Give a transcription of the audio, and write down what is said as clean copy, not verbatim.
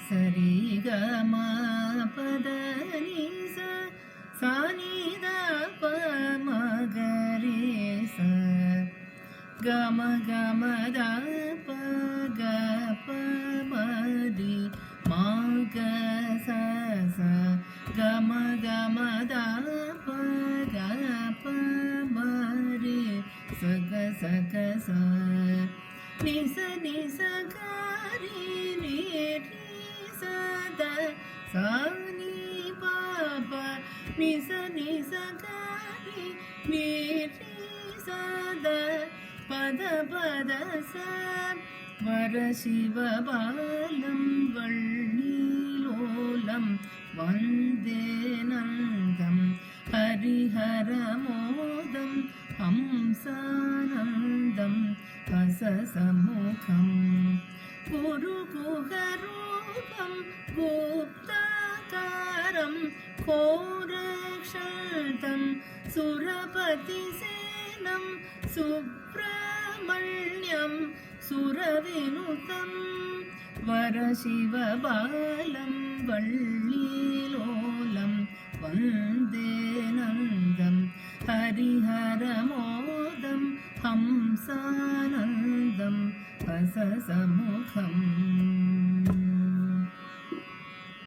சரி கம பத நீ சானி த ப மகரே ச கம கம த ப க ப மதி மா க ச ச கம கம த ப க ப மரி ச க ச க ச நி ச நி ச க ரி நி ரி ச த ச நி ப ப நி ச க ரி நி ரி ச த பத பத ச வர சிவபாலம் வள்ளீலோலம் வந்தே நந்தம் ஹரிஹரமோதம் ஹம்சானந்தம் ஹசசமுகம் குருகுஹரூபம் குப்தாகாரம் கோரக்ஷந்தம் சுரபதிசேனம் சுப்ரமண்யம் சுரவினுதம் வரசிவபாலம் வள்ளீலோலம் வந்தே நந்தம் ஹரிஹரமோதம் ஹம்சானந்தம் ஹசசமுகம்